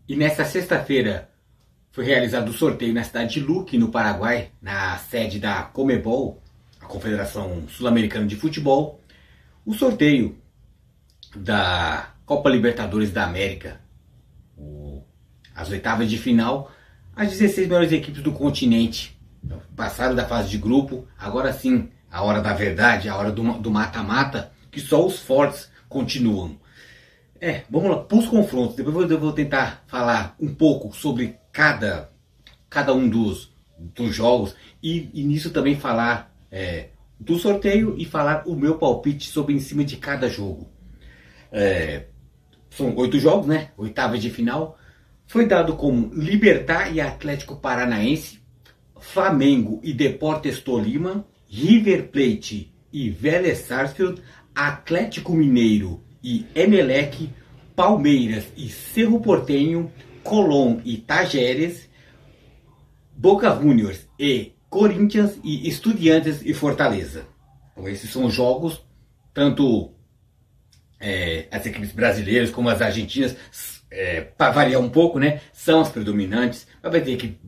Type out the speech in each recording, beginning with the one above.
E nesta sexta-feira foi realizado o sorteio na cidade de Luque, no Paraguai, na sede da Conmebol, a Confederação Sul-Americana de Futebol, o sorteio da Copa Libertadores da América, as oitavas de final. As 16 melhores equipes do continente passaram da fase de grupo. Agora sim, a hora da verdade, a hora do mata-mata, que só os fortes continuam. Vamos lá para os confrontos. Depois eu vou tentar falar um pouco sobre cada um dos jogos e nisso também falar do sorteio e falar o meu palpite sobre em cima de cada jogo. São 8 jogos, né? Oitavas de final. Foi dado como Libertad e Atlético Paranaense, Flamengo e Deportes Tolima, River Plate e Vélez Sarsfield, Atlético Mineiro e Emelec, Palmeiras e Cerro Porteño, Colón e Tajeres, Boca Juniors e Corinthians e Estudiantes e Fortaleza. Então esses são os jogos, tanto as equipes brasileiras como as argentinas, para variar um pouco, né, são as predominantes. Vai ter equipe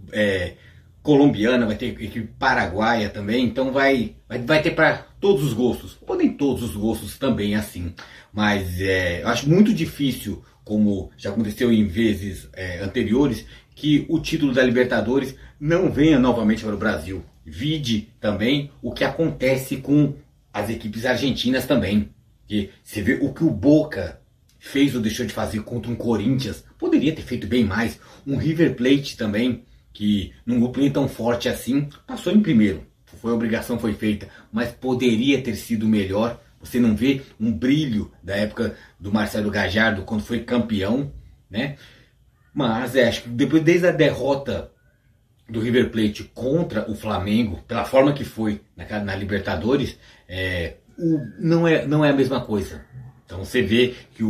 colombiana, vai ter equipe paraguaia também, então vai ter para todos os gostos, ou nem todos os gostos também assim, mas eu acho muito difícil, como já aconteceu em vezes anteriores, que o título da Libertadores não venha novamente para o Brasil. Vide também o que acontece com as equipes argentinas também, que você vê o que o Boca fez ou deixou de fazer contra um Corinthians, poderia ter feito bem mais. Um River Plate também, que num grupo nem tão forte assim, passou em primeiro. Foi a obrigação, foi feita, mas poderia ter sido melhor. Você não vê um brilho da época do Marcelo Gallardo quando foi campeão, né? Mas acho que depois, desde a derrota do River Plate contra o Flamengo, pela forma que foi na Libertadores, não é a mesma coisa. Então você vê que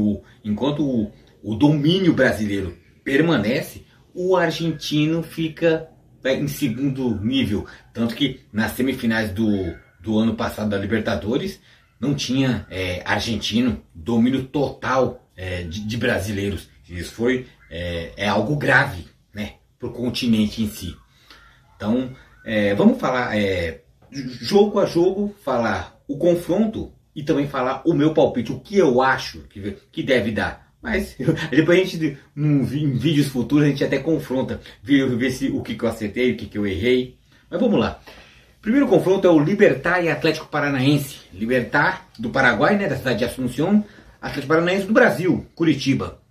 enquanto o domínio brasileiro permanece, o argentino fica em segundo nível. Tanto que nas semifinais do ano passado da Libertadores não tinha argentino, domínio total de brasileiros. Isso foi algo grave, né, para o continente em si. Então vamos falar jogo a jogo, falar o confronto e também falar o meu palpite, o que eu acho que deve dar. Mas depois a gente, em vídeos futuros, a gente até confronta, ver se o que eu acertei, o que eu errei. Mas vamos lá. Primeiro confronto é o Libertad e Atlético Paranaense. Libertad do Paraguai, né, da cidade de Asunción. Atlético Paranaense do Brasil, Curitiba.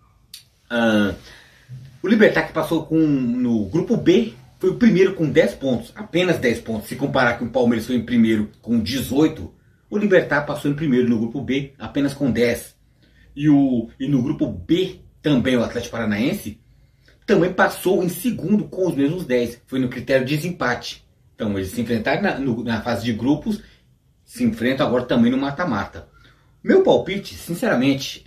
O Libertad, que passou no grupo B, foi o primeiro com 10 pontos. Apenas 10 pontos. Se comparar com o Palmeiras foi em primeiro com 18, o Libertad passou em primeiro no grupo B, apenas com 10. E no grupo B também o Atlético Paranaense também passou em segundo com os mesmos 10. Foi no critério de desempate. Então eles se enfrentaram na fase de grupos, se enfrentam agora também no mata-mata. Meu palpite, sinceramente,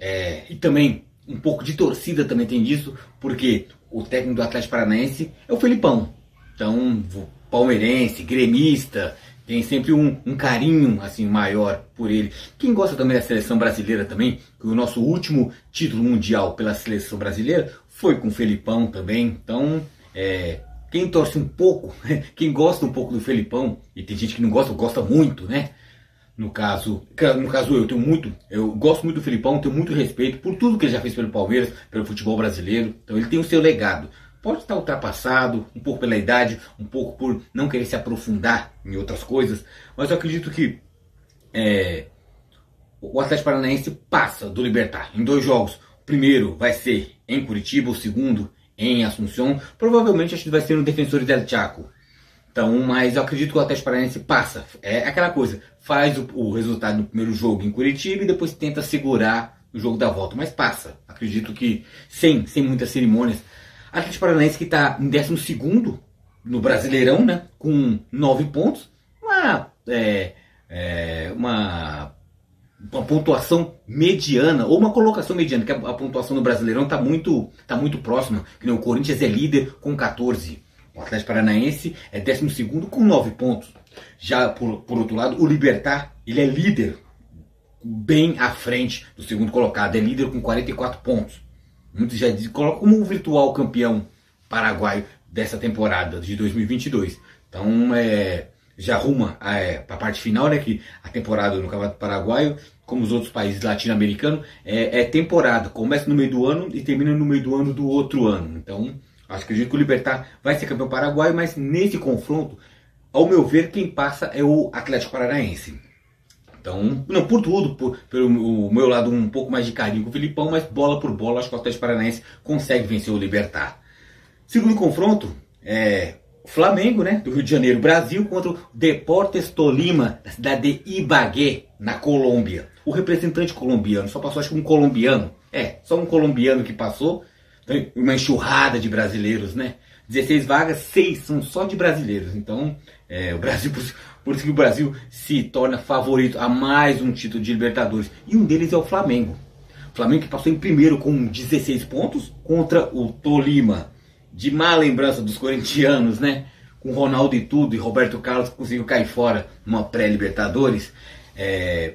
e também um pouco de torcida também tem disso, porque o técnico do Atlético Paranaense é o Felipão. Então, palmeirense, gremista, tem sempre um carinho assim maior por ele. Quem gosta também da seleção brasileira também, que o nosso último título mundial pela seleção brasileira foi com o Felipão também. Então, quem torce um pouco, quem gosta um pouco do Felipão, e tem gente que não gosta muito, né? No caso eu gosto muito do Felipão, tenho muito respeito por tudo que ele já fez pelo Palmeiras, pelo futebol brasileiro. Então ele tem o seu legado. Pode estar ultrapassado, um pouco pela idade, um pouco por não querer se aprofundar em outras coisas, mas eu acredito que o Atlético Paranaense passa do Libertad em 2 jogos. O primeiro vai ser em Curitiba, o segundo em Asunción. Provavelmente acho que vai ser no Defensores del Chaco. Então, mas eu acredito que o Atlético Paranaense passa. É aquela coisa, faz o resultado no primeiro jogo em Curitiba e depois tenta segurar o jogo da volta, mas passa. Acredito que sem muitas cerimônias. Atlético Paranaense que está em 12º no Brasileirão, né, com 9 pontos. Uma pontuação mediana, ou uma colocação mediana, que a pontuação no Brasileirão está muito próxima. Que o Corinthians é líder com 14. O Atlético Paranaense é 12º com 9 pontos. Já por outro lado, o Libertad, ele é líder bem à frente do segundo colocado. É líder com 44 pontos. Muitos já colocam como o virtual campeão paraguaio dessa temporada de 2022. Então, já arruma para a parte final, né, que a temporada no Campeonato Paraguaio, como os outros países latino-americanos, é temporada. Começa no meio do ano e termina no meio do ano do outro ano. Então, acredito que o Libertad vai ser campeão paraguaio, mas nesse confronto, ao meu ver, quem passa é o Atlético Paranaense. Então, não por tudo, pelo meu lado um pouco mais de carinho com o Filipão, mas bola por bola, acho que o Atlético Paranaense consegue vencer o Libertad. Segundo confronto, Flamengo, né, do Rio de Janeiro, Brasil, contra o Deportes Tolima, da cidade de Ibagué, na Colômbia. O representante colombiano, só passou acho que um colombiano, só um colombiano que passou, então, uma enxurrada de brasileiros, né, 16 vagas, 6 são só de brasileiros, então o Brasil, por isso que o Brasil se torna favorito a mais um título de Libertadores, e um deles é o Flamengo. O Flamengo que passou em primeiro com 16 pontos contra o Tolima, de má lembrança dos corintianos, né? Com Ronaldo e tudo, e Roberto Carlos conseguiu cair fora numa pré-Libertadores.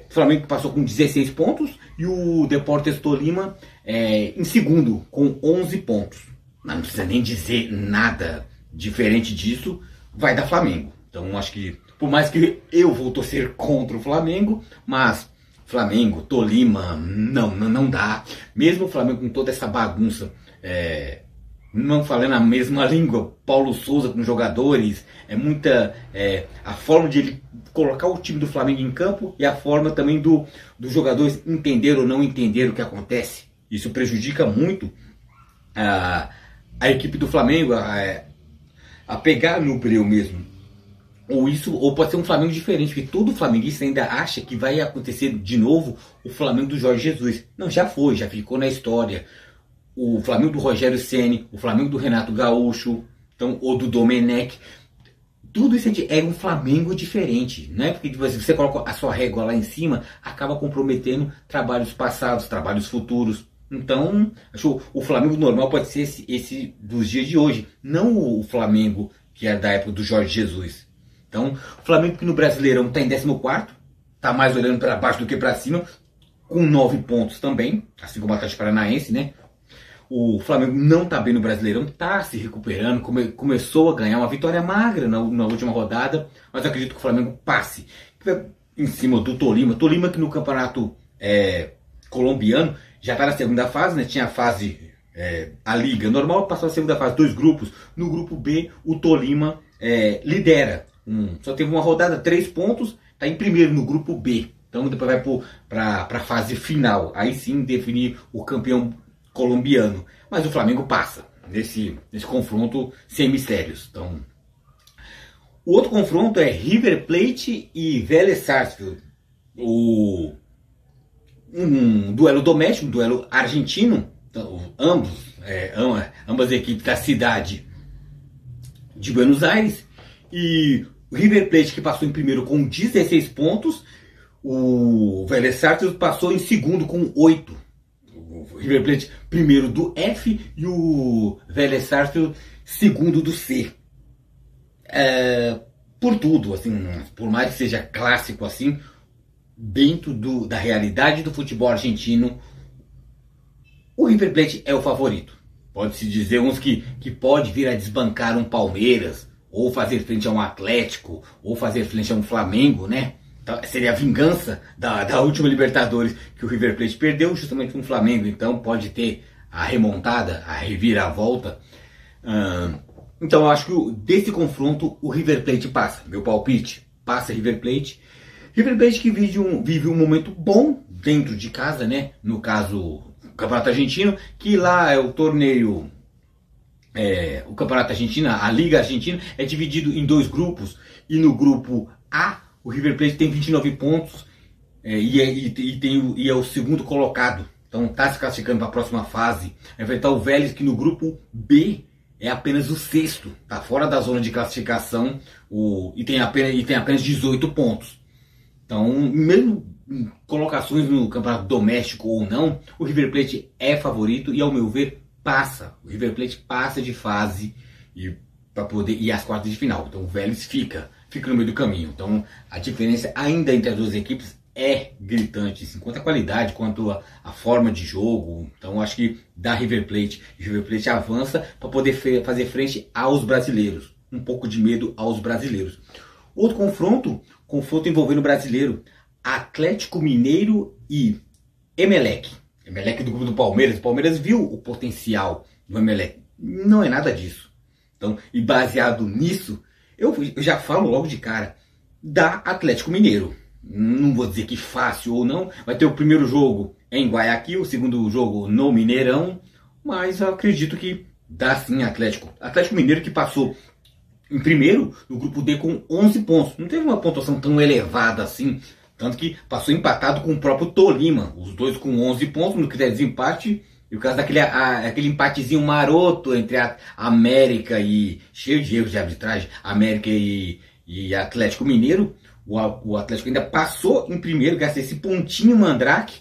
O Flamengo passou com 16 pontos e o Deportes Tolima em segundo com 11 pontos. Não precisa nem dizer nada diferente disso, vai dar Flamengo. Então acho que, por mais que eu vou torcer contra o Flamengo, mas Flamengo, Tolima, não dá. Mesmo o Flamengo com toda essa bagunça, não falando a mesma língua, Paulo Souza com jogadores, a forma de ele colocar o time do Flamengo em campo e a forma também dos jogadores entender ou não entender o que acontece. Isso prejudica muito a equipe do Flamengo a pegar no breu mesmo. Ou pode ser um Flamengo diferente, porque todo flamenguista ainda acha que vai acontecer de novo o Flamengo do Jorge Jesus. Não, já foi, já ficou na história. O Flamengo do Rogério Ceni, o Flamengo do Renato Gaúcho, então, ou do Domenech, tudo isso é um Flamengo diferente, né? Porque tipo, se você coloca a sua régua lá em cima, acaba comprometendo trabalhos passados, trabalhos futuros. Então, acho que o Flamengo normal pode ser esse dos dias de hoje, não o Flamengo que é da época do Jorge Jesus. Então, o Flamengo que no Brasileirão está em 14º, está mais olhando para baixo do que para cima, com 9 pontos também, assim como o Atlético Paranaense, né? O Flamengo não está bem no Brasileirão, está se recuperando, começou a ganhar uma vitória magra na última rodada, mas eu acredito que o Flamengo passe em cima do Tolima. Tolima que no campeonato colombiano já está na segunda fase, né? Tinha a fase, a liga normal, passou a segunda fase, 2 grupos. No grupo B, o Tolima lidera. Só teve uma rodada, 3 pontos, está em primeiro no grupo B. Então depois vai para a fase final, aí sim definir o campeão colombiano, mas o Flamengo passa nesse confronto sem mistérios. Então, o outro confronto é River Plate e Vélez Sarsfield, um duelo doméstico, um duelo argentino. Então, ambas equipes da cidade de Buenos Aires, e o River Plate que passou em primeiro com 16 pontos, o Vélez Sarsfield passou em segundo com 8. O River Plate primeiro do F e o Vélez Sarsfield segundo do C. Por tudo, assim, por mais que seja clássico assim, dentro da realidade do futebol argentino, o River Plate é o favorito. Pode-se dizer uns que pode vir a desbancar um Palmeiras, ou fazer frente a um Atlético, ou fazer frente a um Flamengo, né? Seria a vingança da última Libertadores que o River Plate perdeu justamente com o Flamengo. Então pode ter a remontada, a reviravolta. Então eu acho que desse confronto o River Plate passa. Meu palpite, passa River Plate. River Plate que vive um momento bom dentro de casa, né? No caso, o Campeonato Argentino, que lá é o torneio... o Campeonato Argentino, a Liga Argentina, é dividido em 2 grupos. E no grupo A, o River Plate tem 29 pontos e é o segundo colocado. Então está se classificando para a próxima fase. Vai enfrentar o Vélez, que no grupo B é apenas o 6º. Está fora da zona de classificação e tem apenas 18 pontos. Então, mesmo em colocações no campeonato doméstico ou não, o River Plate é favorito e, ao meu ver, passa. O River Plate passa de fase para poder ir às quartas de final. Então o Vélez fica no meio do caminho. Então a diferença ainda entre as duas equipes é gritante, assim, quanto à qualidade, quanto à forma de jogo. Então acho que dá River Plate. River Plate avança para poder fazer frente aos brasileiros. Um pouco de medo aos brasileiros. Outro confronto envolvendo o brasileiro. Atlético Mineiro e Emelec. Emelec do grupo do Palmeiras. O Palmeiras viu o potencial do Emelec. Não é nada disso. Então, e baseado nisso, eu já falo logo de cara, da Atlético Mineiro. Não vou dizer que fácil ou não. Vai ter o primeiro jogo em Guayaquil, o segundo jogo no Mineirão. Mas eu acredito que dá sim Atlético. Atlético Mineiro que passou em primeiro no grupo D com 11 pontos. Não teve uma pontuação tão elevada assim. Tanto que passou empatado com o próprio Tolima. Os dois com 11 pontos no critério de desempate. E o caso daquele empatezinho maroto entre a América e... cheio de erros de arbitragem. América e Atlético Mineiro. O Atlético ainda passou em primeiro, graças a esse pontinho mandrake.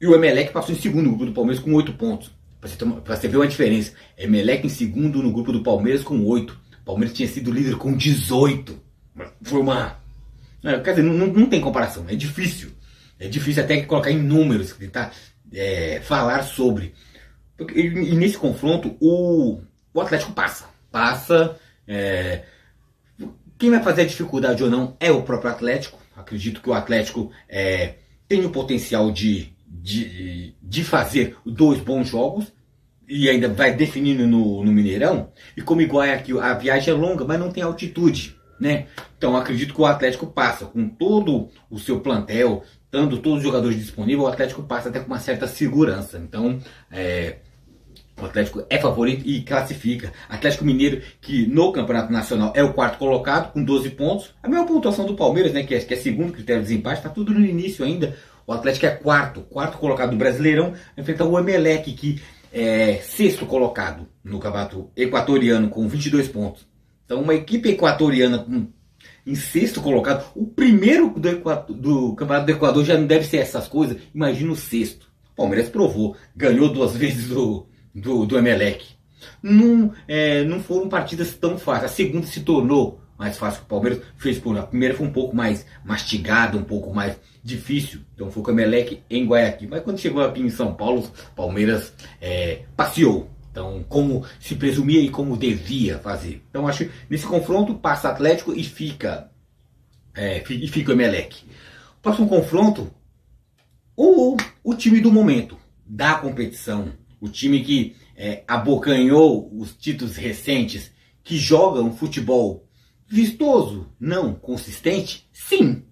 E o Emelec passou em segundo no grupo do Palmeiras com 8 pontos. Para você ver uma diferença. Emelec em segundo no grupo do Palmeiras com 8. O Palmeiras tinha sido líder com 18. Foi uma... Quer dizer, não tem comparação. É difícil. É difícil até colocar em números, tentar falar sobre. E nesse confronto, o Atlético passa. Quem vai fazer a dificuldade ou não é o próprio Atlético. Acredito que o Atlético tem o potencial de fazer 2 bons jogos. E ainda vai definindo no Mineirão. E como igual aqui, a viagem é longa, mas não tem altitude, né? Então acredito que o Atlético passa com todo o seu plantel, estando todos os jogadores disponíveis, o Atlético passa até com uma certa segurança. Então o Atlético é favorito e classifica. Atlético Mineiro, que no Campeonato Nacional é o 4º colocado, com 12 pontos. A mesma pontuação do Palmeiras, né, que é segundo critério de desempate, está tudo no início ainda. O Atlético é quarto colocado do Brasileirão, enfrenta o Emelec, que é 6º colocado no Campeonato Equatoriano, com 22 pontos. Então uma equipe equatoriana em 6º colocado, o primeiro do Campeonato do Equador já não deve ser essas coisas, imagina o 6º. O Palmeiras provou, ganhou 2 vezes do Emelec. Não foram partidas tão fáceis. A segunda se tornou mais fácil que o Palmeiras fez. A primeira foi um pouco mais mastigada, um pouco mais difícil. Então foi com o Emelec em Guayaquil. Mas quando chegou aqui em São Paulo, o Palmeiras passeou. Então, como se presumia e como devia fazer. Então acho que nesse confronto passa Atlético e fica o Emelec. Próximo confronto, o time do momento, da competição. O time que abocanhou os títulos recentes, que joga um futebol vistoso, não consistente, sim.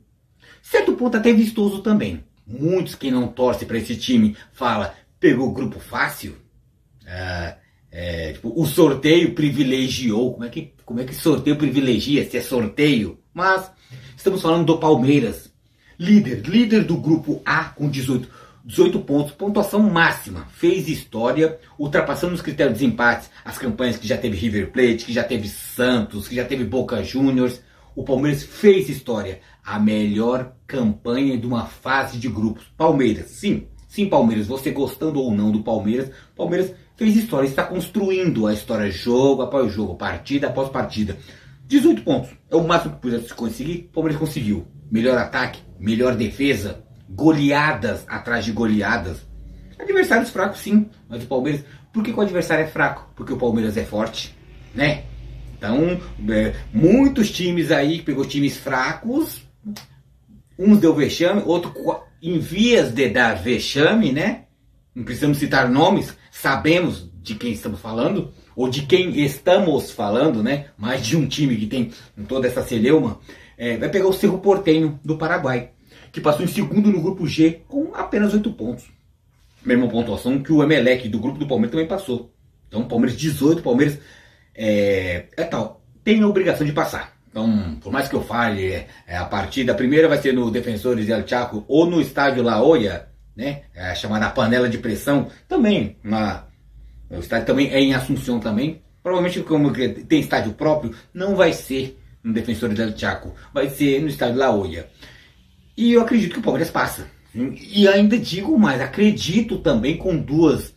Certo ponto até vistoso também. Muitos que não torcem para esse time fala, pegou o grupo fácil. Tipo, o sorteio privilegiou. Como é que sorteio privilegia se é sorteio? Mas estamos falando do Palmeiras, líder do grupo A com 18 pontos, pontuação máxima, fez história, ultrapassando os critérios de desempate as campanhas que já teve River Plate, que já teve Santos, que já teve Boca Juniors. O Palmeiras fez história, a melhor campanha de uma fase de grupos. Palmeiras, sim, Palmeiras, você gostando ou não do Palmeiras fez história, está construindo a história jogo após jogo, partida após partida. 18 pontos, é o máximo que pudesse conseguir, o Palmeiras conseguiu. Melhor ataque, melhor defesa, goleadas atrás de goleadas. Adversários fracos sim, mas o Palmeiras... Por que o adversário é fraco? Porque o Palmeiras é forte, né? Então, muitos times aí que pegou times fracos, uns deu vexame, outro em vias de dar vexame, né? Não precisamos citar nomes, sabemos de quem estamos falando, ou de quem estamos falando, né? Mais de um time que tem toda essa celeuma. Vai pegar o Cerro Porteño do Paraguai, que passou em segundo no grupo G com apenas 8 pontos. Mesma pontuação que o Emelec do grupo do Palmeiras também passou. Então o Palmeiras 18, o Palmeiras tem a obrigação de passar. Então, por mais que eu fale, a partida, a primeira vai ser no Defensores del Chaco ou no estádio La Olla, né? Chamada panela de pressão, também o estádio também é em Assunção também. Provavelmente, como tem estádio próprio, não vai ser no Defensores del Chaco, vai ser no estádio La Olla. E eu acredito que o Palmeiras passa. E ainda digo mais, acredito também com duas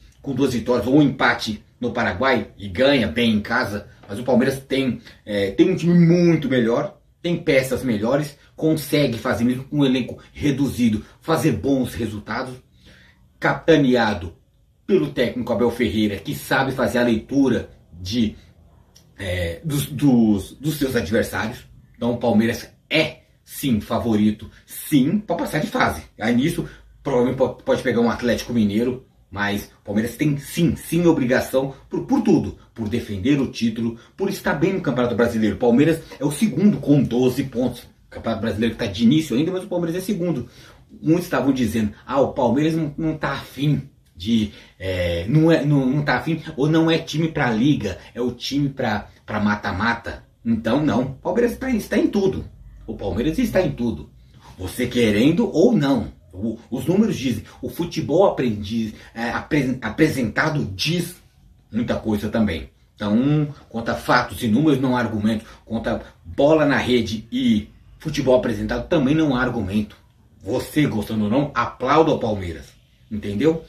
vitórias, ou um empate no Paraguai e ganha bem em casa. Mas o Palmeiras tem um time muito melhor, tem peças melhores, consegue fazer, mesmo com um elenco reduzido, fazer bons resultados, capitaneado pelo técnico Abel Ferreira, que sabe fazer a leitura dos seus adversários. Então o Palmeiras é sim favorito, sim, para passar de fase. Aí nisso provavelmente pode pegar um Atlético Mineiro, mas o Palmeiras tem sim obrigação por tudo, por defender o título, por estar bem no Campeonato Brasileiro. O Palmeiras é o segundo com 12 pontos. O Campeonato Brasileiro está de início ainda, mas o Palmeiras é segundo. Muitos estavam dizendo, o Palmeiras não está afim de... não tá afim, ou não é time para liga, é o time para mata-mata. Então não, o Palmeiras está em tudo. O Palmeiras está em tudo. Você querendo ou não. Os números dizem, o futebol apresentado diz muita coisa também. Então, quanto a fatos e números, não há argumento. Quanto a bola na rede e futebol apresentado, também não há argumento. Você, gostando ou não, aplauda o Palmeiras. Entendeu?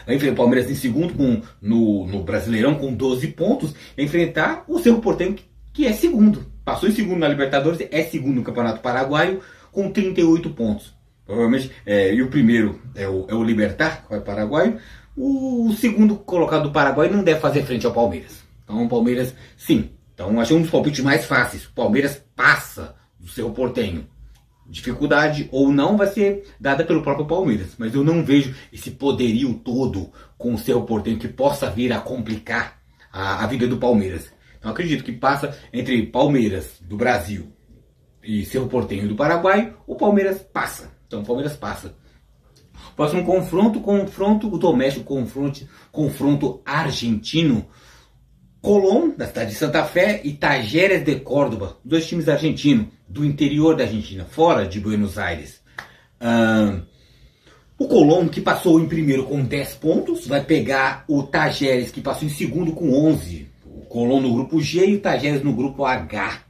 Vai enfrentar o Palmeiras em segundo no Brasileirão com 12 pontos. Enfrentar o Cerro Porteño, que é segundo. Passou em segundo na Libertadores, é segundo no Campeonato Paraguaio com 38 pontos. Provavelmente, e o primeiro é o Libertad, que é o paraguaio. O segundo colocado do Paraguai não deve fazer frente ao Palmeiras. Então o Palmeiras, sim. Então achei um dos palpites mais fáceis. O Palmeiras passa do Cerro Porteño. Dificuldade ou não vai ser dada pelo próprio Palmeiras. Mas eu não vejo esse poderio todo com o Cerro Porteño que possa vir a complicar a vida do Palmeiras. Então acredito que passa entre Palmeiras do Brasil e Cerro Porteño do Paraguai, o Palmeiras passa. Então o Palmeiras passa. Próximo confronto doméstico, confronto argentino. Colón, da cidade de Santa Fé, e Talleres de Córdoba, dois times argentinos, do interior da Argentina, fora de Buenos Aires. O Colón, que passou em primeiro com 10 pontos, vai pegar o Talleres, que passou em segundo com 11. O Colón no grupo G e o Talleres no grupo H.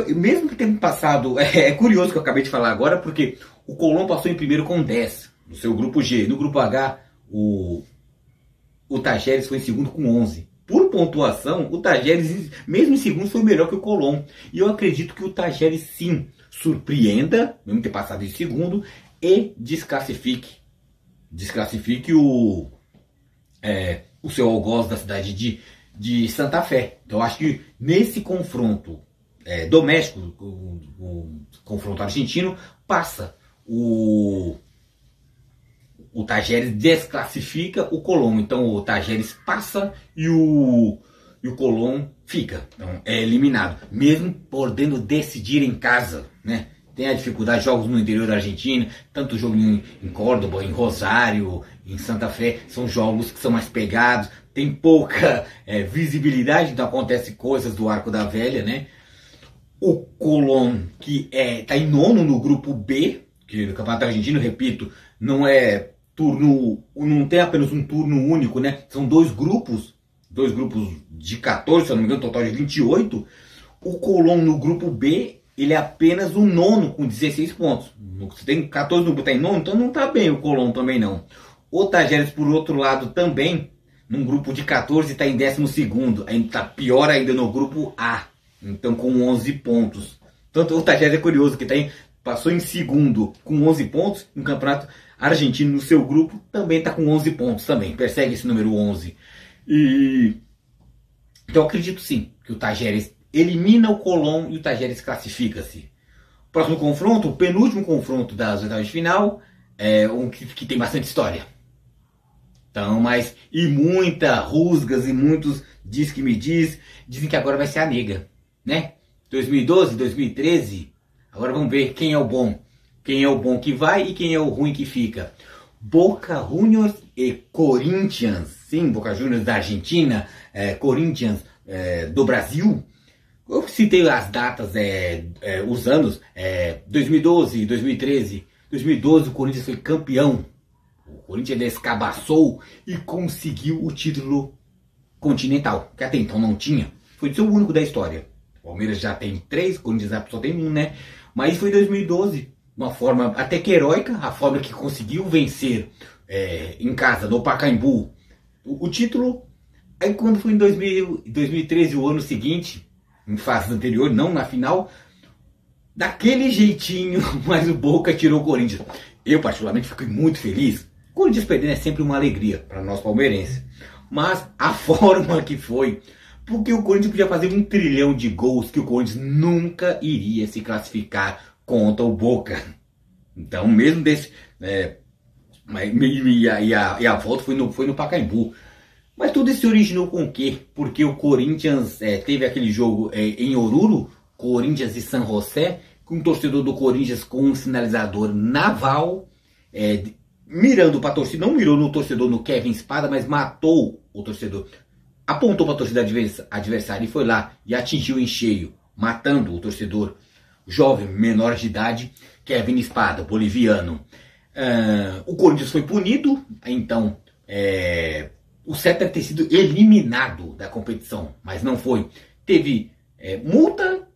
Mesmo que tenha passado, é curioso que eu acabei de falar agora, porque o Colón passou em primeiro com 10, no seu grupo G. No grupo H, o Talleres foi em segundo com 11. Por pontuação, o Talleres, mesmo em segundo, foi melhor que o Colón. E eu acredito que o Talleres, sim, surpreenda, mesmo ter passado em segundo, e desclassifique o seu algoz da cidade de Santa Fé. Então eu acho que nesse confronto doméstico, o confronto argentino, passa o Talleres, desclassifica o Colón. Então o Talleres passa e o Colón fica. Então é eliminado, mesmo podendo decidir em casa, né? Tem a dificuldade de jogos no interior da Argentina, tanto jogo em Córdoba, em Rosário, em Santa Fé, são jogos que são mais pegados, tem pouca visibilidade, então acontece coisas do Arco da Velha, né? O Colón, que está em nono no grupo B, que no Campeonato Argentino, repito, não tem apenas um turno único, né? São dois grupos de 14, se eu não me engano, total de 28. O Colón no grupo B, ele é apenas o nono com 16 pontos. Você tem 14 no grupo, está em nono, então não está bem o Colón também não. O Talleres, por outro lado, também, num grupo de 14, está em 12º. Ainda está pior ainda no grupo A. Então com 11 pontos. Tanto o Talleres é curioso que passou em segundo com 11 pontos. No campeonato argentino, no seu grupo, também está com 11 pontos também. Persegue esse número 11. Então eu acredito sim que o Talleres elimina o Colón e o Talleres classifica-se. Próximo confronto, o penúltimo confronto das oitavas de final, é um que tem bastante história. Então, e muita rusgas e muitos diz que me dizem que agora vai ser a nega, né? 2012, 2013, agora vamos ver quem é o bom. Quem é o bom que vai e quem é o ruim que fica. Boca Juniors e Corinthians. Sim, Boca Juniors da Argentina, Corinthians do Brasil. Eu citei as datas, os anos, 2012, 2013. 2012 o Corinthians foi campeão. O Corinthians descabaçou e conseguiu o título continental, que até então não tinha. Foi o seu único da história. O Palmeiras já tem 3, o Corinthians só tem 1, né? Mas foi em 2012, uma forma até que heróica, a forma que conseguiu vencer em casa, no Pacaembu, o título. Aí quando foi em 2013, o ano seguinte, em fases anteriores, não na final, daquele jeitinho, mas o Boca tirou o Corinthians. Eu particularmente fiquei muito feliz. O Corinthians perdendo é sempre uma alegria para nós palmeirenses. Mas a forma que foi, porque o Corinthians podia fazer 1 trilhão de gols que o Corinthians nunca iria se classificar contra o Boca. Então mesmo desse... E a volta foi no Pacaembu. Mas tudo isso se originou com o quê? Porque o Corinthians teve aquele jogo em Oruro, Corinthians e San José, com um torcedor do Corinthians com um sinalizador naval, mirando para a torcida, não mirou no torcedor, no Kevin Espada, mas matou o torcedor. Apontou para a torcida adversária e foi lá e atingiu em cheio, matando o torcedor jovem, menor de idade, Kevin Espada, boliviano. O Corinthians foi punido, então o certo é ter sido eliminado da competição, mas não foi. Teve multa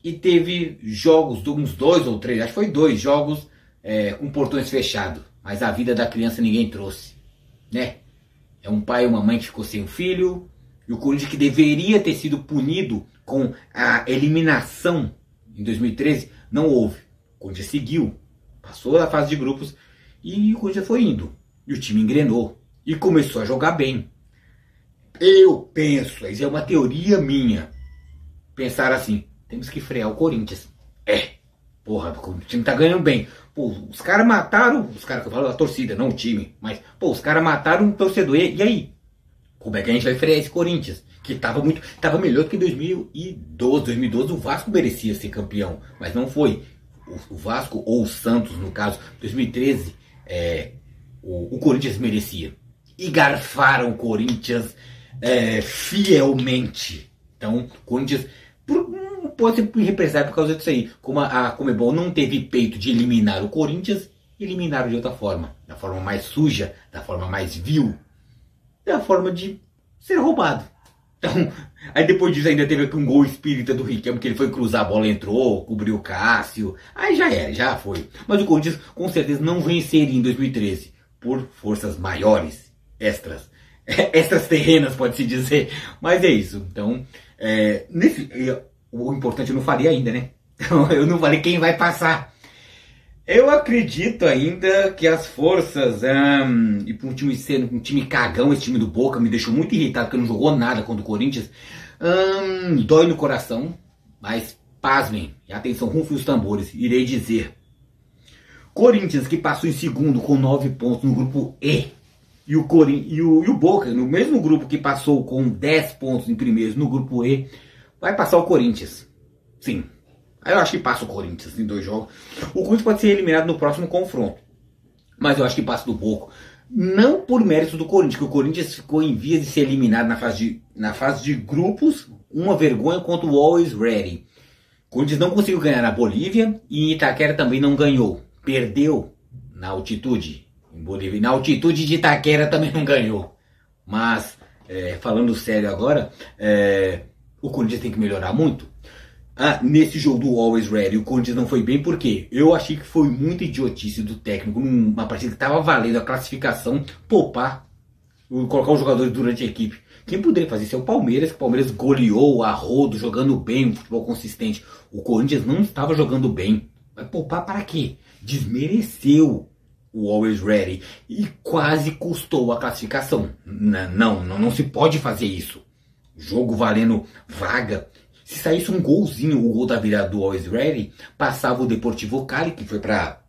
e teve jogos, uns 2 ou 3, acho que foi 2 jogos com portões fechados, mas a vida da criança ninguém trouxe, né? É um pai e uma mãe que ficou sem o filho, e o Corinthians que deveria ter sido punido com a eliminação em 2013, não houve. O Corinthians seguiu, passou da fase de grupos e o Corinthians foi indo. E o time engrenou e começou a jogar bem. Eu penso, isso é uma teoria minha, pensar assim, temos que frear o Corinthians. Porra, o time tá ganhando bem. Pô, os caras mataram, os caras que eu falo, a torcida, não o time, mas, pô, os caras mataram um torcedor. E aí? Como é que a gente vai frear esse Corinthians? Que tava melhor do que 2012 o Vasco merecia ser campeão, mas não foi. O Vasco, ou o Santos, no caso, 2013, o Corinthians merecia. E garfaram o Corinthians fielmente. Então, o Corinthians pode ser represado por causa disso aí. Como a Conmebol não teve peito de eliminar o Corinthians, eliminaram de outra forma. Da forma mais suja, da forma mais vil, da forma de ser roubado. Então, aí depois disso ainda teve aqui um gol espírita do Riquelme, que ele foi cruzar, a bola entrou, cobriu o Cássio. Aí já foi. Mas o Corinthians com certeza não venceria em 2013, por forças maiores, extras terrenas, pode-se dizer. Mas é isso. Então, o importante eu não falei ainda, né? Eu não falei quem vai passar. Eu acredito ainda que as forças, e para um time ser um time cagão, esse time do Boca me deixou muito irritado porque não jogou nada contra o Corinthians. Dói no coração, mas pasmem, e atenção, rufem os tambores, irei dizer. Corinthians que passou em segundo com 9 pontos no grupo E, e o Boca, no mesmo grupo que passou com 10 pontos em primeiro no grupo E, vai passar o Corinthians. Sim. Aí eu acho que passa o Corinthians em 2 jogos. O Corinthians pode ser eliminado no próximo confronto, mas eu acho que passa do Boca. Não por mérito do Corinthians, que o Corinthians ficou em vias de ser eliminado na fase de grupos. Uma vergonha contra o Always Ready. O Corinthians não conseguiu ganhar na Bolívia e em Itaquera também não ganhou. Perdeu na altitude em Bolívia. Na altitude de Itaquera também não ganhou. Mas, falando sério agora, o Corinthians tem que melhorar muito. Nesse jogo do Always Ready, o Corinthians não foi bem, porque eu achei que foi muita idiotice do técnico, numa partida que estava valendo a classificação, colocar os jogadores durante a equipe. Quem poderia fazer isso é o Palmeiras, que o Palmeiras goleou a rodo, jogando bem, um futebol consistente. O Corinthians não estava jogando bem. Vai poupar para quê? Desmereceu o Always Ready e quase custou a classificação. Não se pode fazer isso. Jogo valendo vaga. Se saísse um golzinho, o gol da virada do Always Ready, passava o Deportivo Cali, que foi para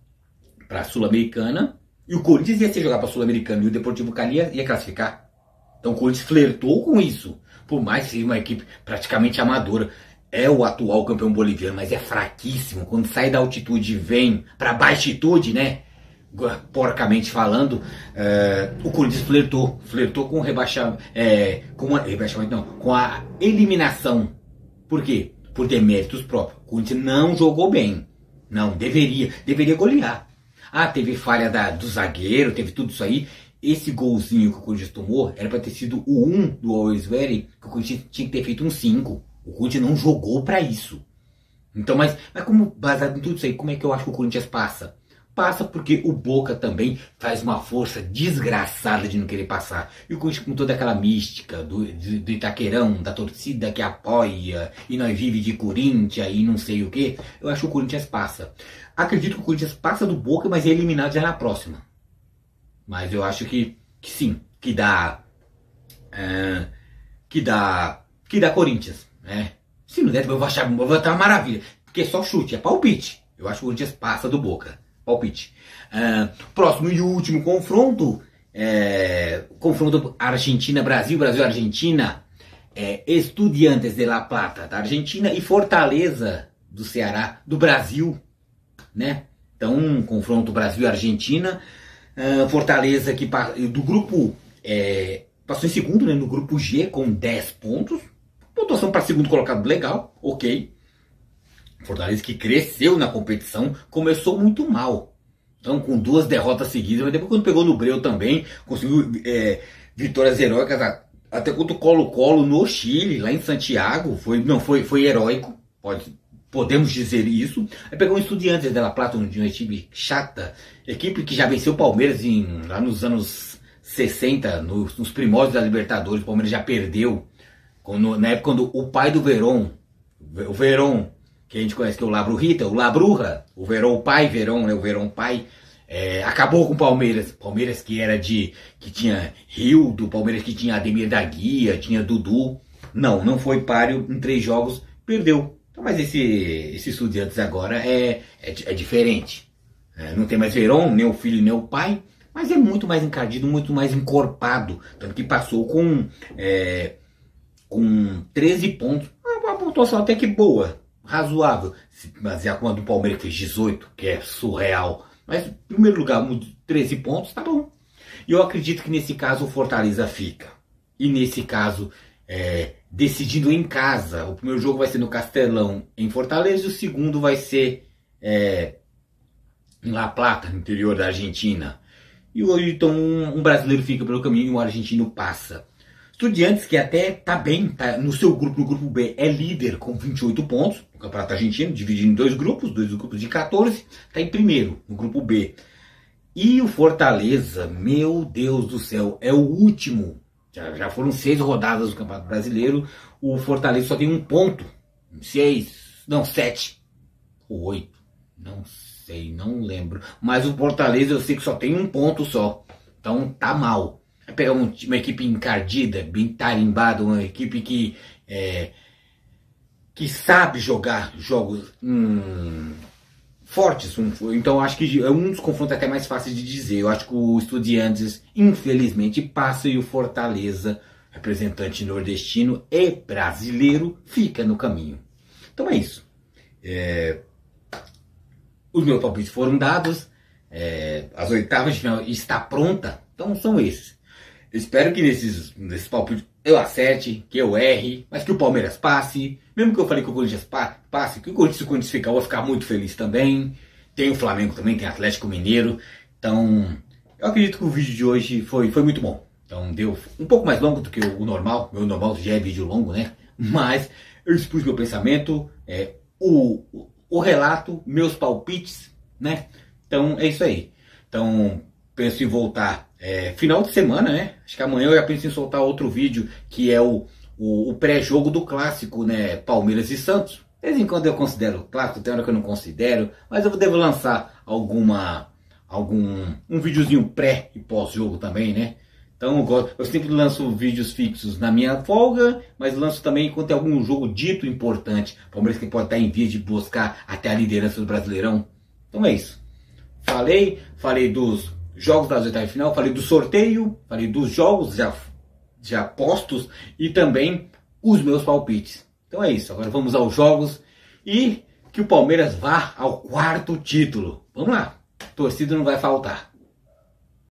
a Sul-Americana, e o Corinthians ia se jogar para a Sul-Americana, e o Deportivo Cali ia classificar. Então o Corinthians flertou com isso, por mais que seja uma equipe praticamente amadora. É o atual campeão boliviano, mas é fraquíssimo. Quando sai da altitude e vem para a baixitude, né? Porcamente falando, o Corinthians flertou com o rebaixamento, com a eliminação. Por quê? Por deméritos próprios. O Corinthians não jogou bem. Não, deveria golear. Teve falha do zagueiro, teve tudo isso aí. Esse golzinho que o Corinthians tomou era para ter sido o 1 do Always Ready, que o Corinthians tinha que ter feito um 5. O Corinthians não jogou para isso. Então, mas como baseado em tudo isso aí, como é que eu acho que o Corinthians passa? passa porque o Boca também faz uma força desgraçada de não querer passar. E o Corinthians com toda aquela mística do Itaquerão, da torcida que apoia, e nós vive de Corinthians e não sei o que, eu acho que o Corinthians passa. Acredito que o Corinthians passa do Boca, mas é eliminado já na próxima. Mas eu acho que sim, que dá Corinthians, né? Se não der, eu vou achar uma maravilha, porque é só chute, é palpite. Eu acho que o Corinthians passa do Boca, palpite. Próximo e último confronto, confronto Argentina-Brasil, Brasil-Argentina, Estudiantes de La Plata da Argentina e Fortaleza do Ceará, do Brasil, né? Então, confronto Brasil-Argentina, Fortaleza que do grupo passou em segundo, né, no grupo G com 10 pontos. Pontuação para segundo colocado legal, ok. Fortaleza que cresceu na competição, começou muito mal. Então com 2 derrotas seguidas, mas depois quando pegou no breu também, conseguiu vitórias heróicas até contra o Colo-Colo no Chile, lá em Santiago. Foi heróico, podemos dizer isso. Aí pegou um Estudiantes de La Plata, uma equipe chata, equipe que já venceu o Palmeiras lá nos anos 60, nos primórdios da Libertadores. O Palmeiras já perdeu na época quando o pai do Verón, o Verón, que a gente conhece que é o Labrurrita, o Labrurra, o Verón pai, Verón, né, o Verón pai, acabou com o Palmeiras. Palmeiras que tinha Rildo, Palmeiras que tinha Ademir da Guia, tinha Dudu. Não foi páreo em 3 jogos, perdeu. Então, mas esse Estudiantes agora é diferente. Não tem mais Verón, nem o filho, nem o pai, mas é muito mais encardido, muito mais encorpado. Tanto que passou com 13 pontos, uma pontuação até que boa, razoável, mas é a do Palmeiras que fez 18, que é surreal. Mas em primeiro lugar, 13 pontos, tá bom. E eu acredito que nesse caso o Fortaleza fica. E nesse caso, decidindo em casa, o primeiro jogo vai ser no Castelão, em Fortaleza, e o segundo vai ser em La Plata, no interior da Argentina. E hoje, então, um brasileiro fica pelo caminho e um argentino passa. Estudiantes, que até tá bem, tá no seu grupo, no grupo B, é líder com 28 pontos, no Campeonato Argentino, dividido em 2 grupos de 14, tá em primeiro, no grupo B. E o Fortaleza, meu Deus do céu, é o último, já foram 6 rodadas do Campeonato Brasileiro, o Fortaleza só tem 1 ponto, 7 ou 8, não sei, não lembro, mas o Fortaleza eu sei que só tem 1 ponto só, então tá mal. Pegar uma equipe encardida, bem tarimbada, uma equipe que sabe jogar jogos fortes. Então acho que é um dos confrontos até mais fáceis de dizer. Eu acho que o Estudiantes, infelizmente, passa e o Fortaleza, representante nordestino e brasileiro, fica no caminho. Então é isso. Os meus palpites foram dados. As oitavas de final está pronta. Então são esses. Espero que nesses palpites eu acerte, que eu erre, mas que o Palmeiras passe. Mesmo que eu falei que o Corinthians passe, que o Corinthians ficar, eu vou ficar muito feliz também. Tem o Flamengo também, tem o Atlético Mineiro. Então, eu acredito que o vídeo de hoje foi muito bom. Então, deu um pouco mais longo do que o normal. Meu normal já é vídeo longo, né? Mas eu expus meu pensamento, o relato, meus palpites, né? Então, é isso aí. Então, penso em voltar final de semana, né? Acho que amanhã eu já penso em soltar outro vídeo, que é o pré-jogo do clássico, né? Palmeiras e Santos. De vez em quando eu considero clássico, tem hora que eu não considero, mas eu devo lançar um videozinho pré e pós-jogo também, né? Então eu sempre lanço vídeos fixos na minha folga, mas lanço também quando tem algum jogo dito importante. Palmeiras que pode estar em vias de buscar até a liderança do Brasileirão. Então é isso. Falei dos jogos das oitavas de final, falei do sorteio, falei dos jogos já postos e também os meus palpites. Então é isso, agora vamos aos jogos e que o Palmeiras vá ao 4º título. Vamos lá, torcida não vai faltar.